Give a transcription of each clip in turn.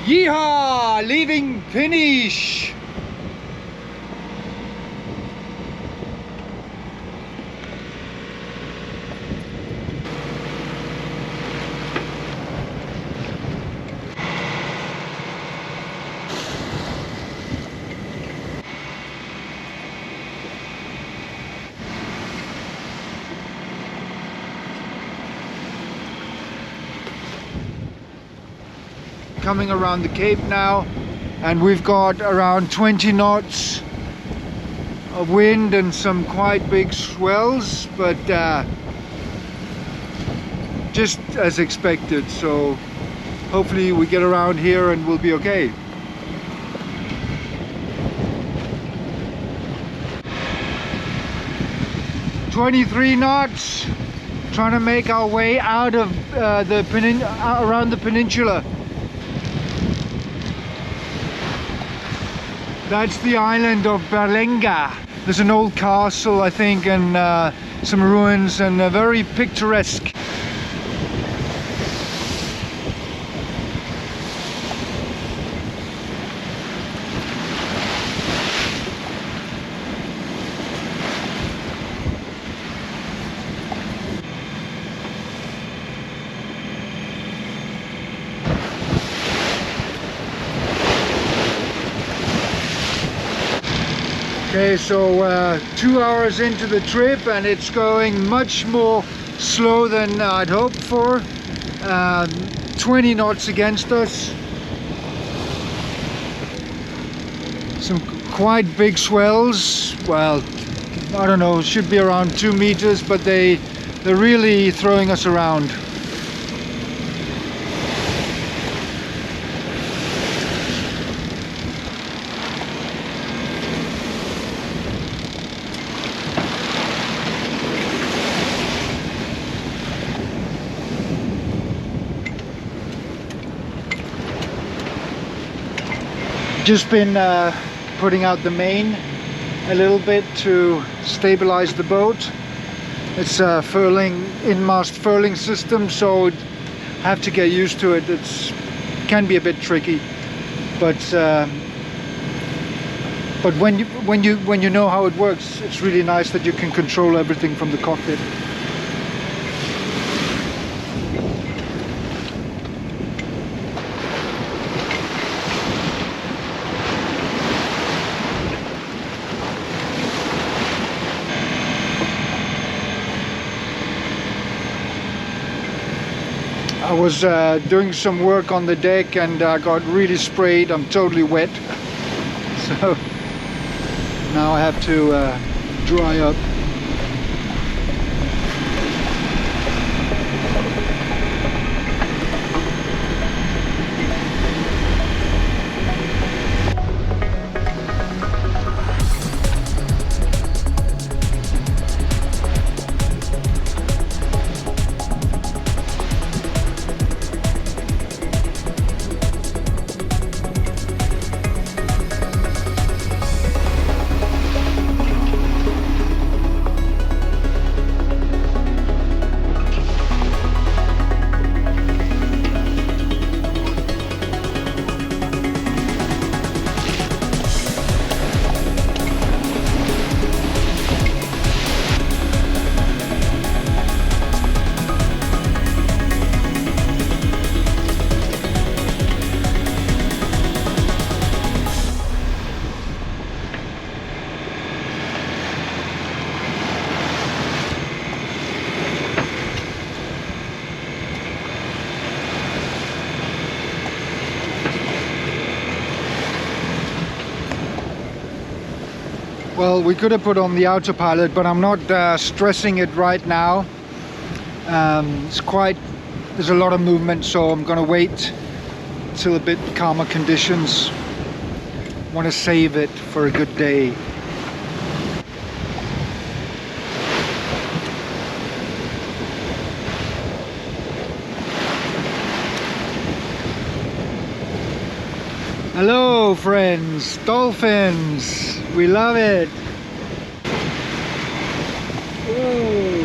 Yeehaw! Leaving PENICHE! Coming around the Cape now, and we've got around 20 knots of wind and some quite big swells, but just as expected, so hopefully we get around here and we'll be okay. "23 knots, trying to make our way out of around the peninsula. That's the island of Berlenga. There's an old castle, I think, and some ruins, and very picturesque. Okay, so 2 hours into the trip, and it's going much more slow than I'd hoped for. 20 knots against us. Some quite big swells. Well, I don't know, should be around 2 meters, but they're really throwing us around. Just been putting out the main a little bit to stabilize the boat. It's a furling, in-mast furling system, so have to get used to it. It's can be a bit tricky, but when you know how it works, it's really nice that you can control everything from the cockpit. I was doing some work on the deck and got really sprayed. I'm totally wet, so now I have to dry up. Well, we could have put on the autopilot, but I'm not stressing it right now. There's a lot of movement, so I'm gonna wait till a bit calmer conditions. Want to save it for a good day. Hello friends, dolphins, we love it. Ooh.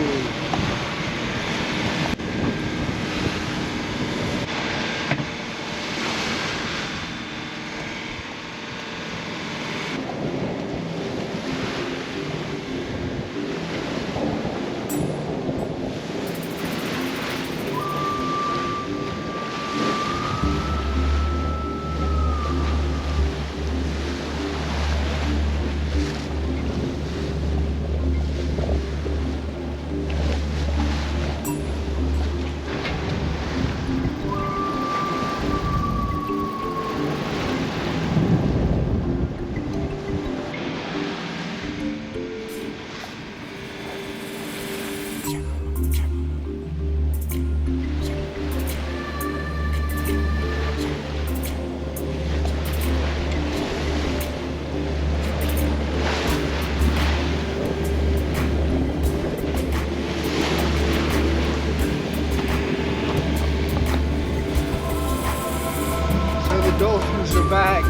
There's her back.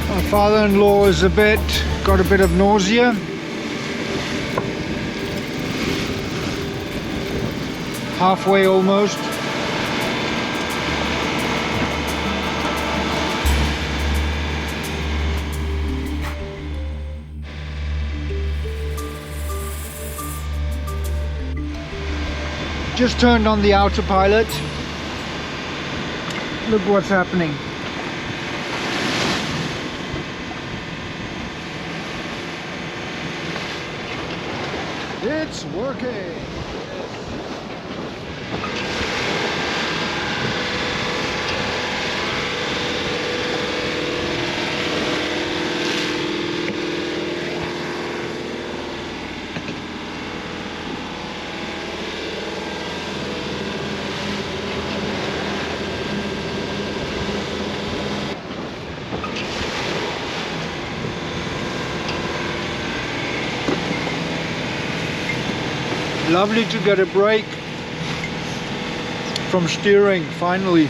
My father-in-law is got a bit of nausea. Halfway almost. Just turned on the autopilot. Look what's happening. It's working. Lovely to get a break from steering, finally.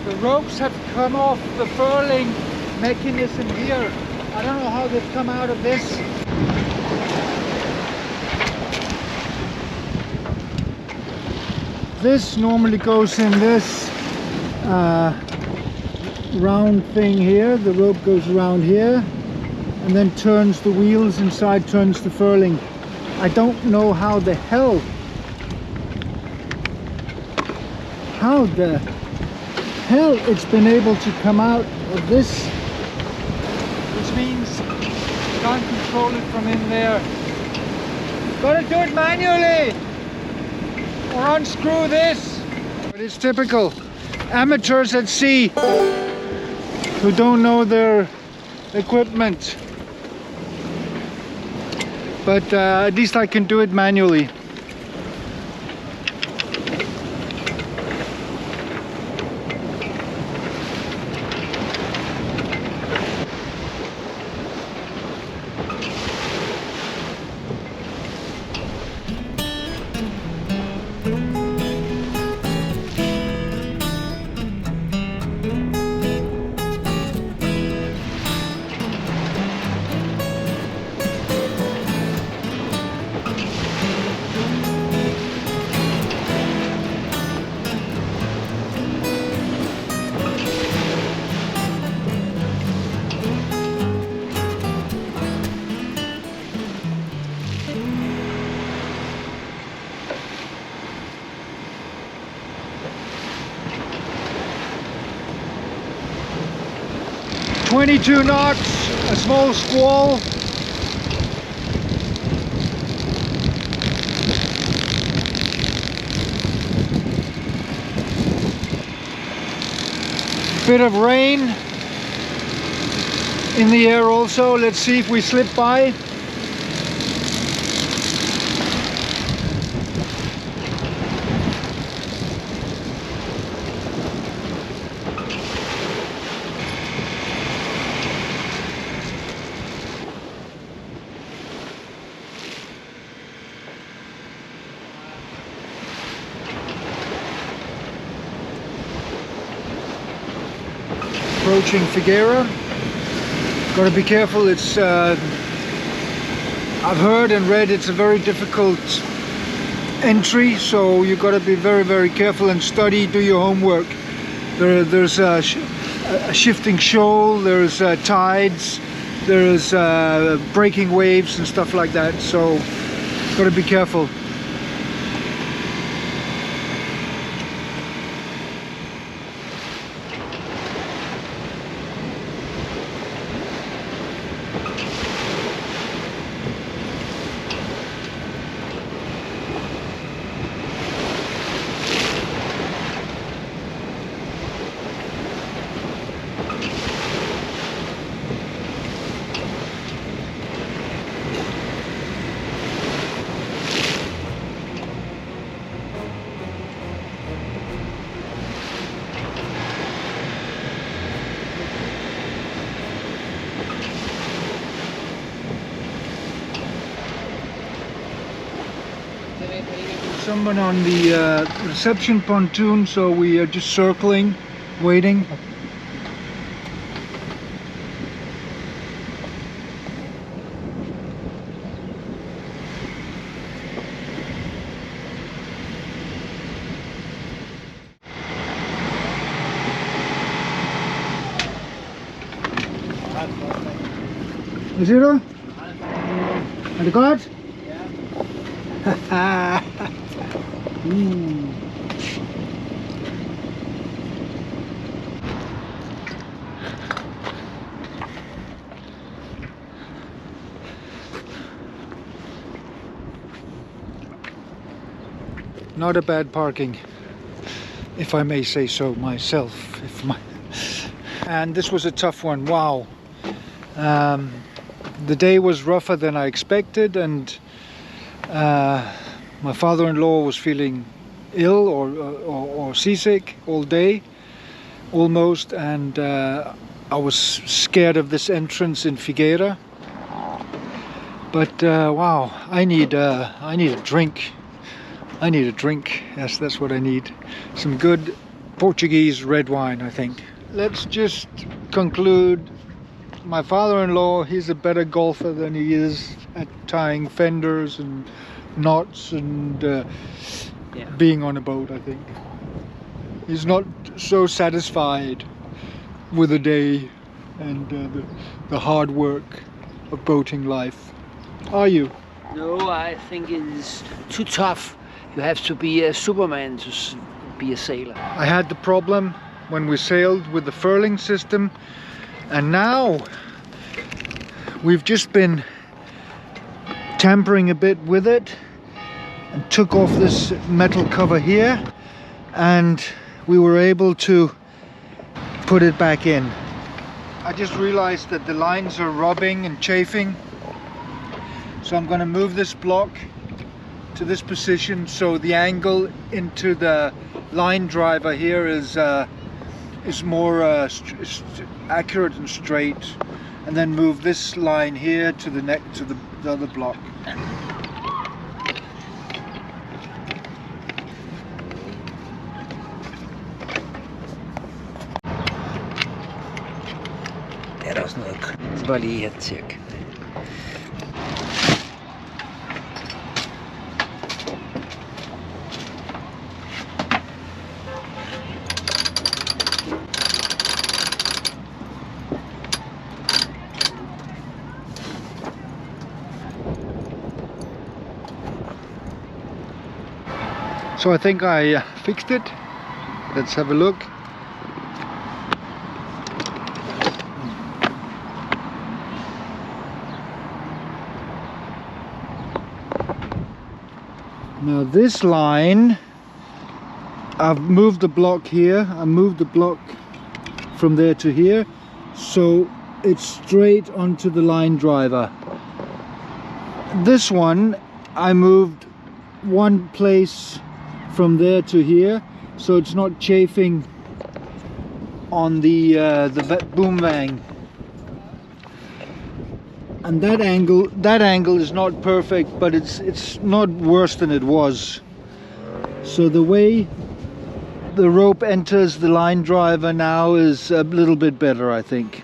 The ropes have come off the furling mechanism here. I don't know how they've come out of this. This normally goes in this round thing here. The rope goes around here and then turns the wheels inside, turns the furling. I don't know how the hell it's been able to come out of this, which means you can't control it from in there. Gotta do it manually or unscrew this. But it's typical amateurs at sea who don't know their equipment. But at least I can do it manually. "22 knots, a small squall." Bit of rain in the air also. Let's see if we slip by. Approaching Figueira. Got to be careful. It's I've heard and read it's a very difficult entry, so you got to be very, very careful and study, do your homework. There's a shifting shoal, there's tides, there's breaking waves and stuff like that, so got to be careful. Someone on the reception pontoon, so we are just circling, waiting. Is it all? Are det godt? Ja. Not a bad parking, if I may say so myself. And this was a tough one. Wow. The day was rougher than I expected, and my father-in-law was feeling ill or seasick all day, almost, and I was scared of this entrance in Figueira. But wow, I need a drink. I need a drink. Yes, that's what I need. Some good Portuguese red wine, I think. Let's just conclude. My father-in-law, he's a better golfer than he is at tying fenders and knots and being on a boat, I think. He's not so satisfied with the day and the hard work of boating life. Are you? No, I think it's too tough. You have to be a Superman to be a sailor. I had the problem when we sailed with the furling system, and now we've just been tampering a bit with it and took off this metal cover here, and we were able to put it back in. I just realized that the lines are rubbing and chafing, so I'm going to move this block to this position so the angle into the line driver here is more accurate and straight, and then move this line here to the other block. Det er der også noget. Så bare lige her tjek. So I think I fixed it. Let's have a look. Now this line, I've moved the block here. I moved the block from there to here, so it's straight onto the line driver. This one, I moved one place from there to here, so it's not chafing on the boom vang. And that angle is not perfect, but it's not worse than it was. So the way the rope enters the line driver now is a little bit better, I think.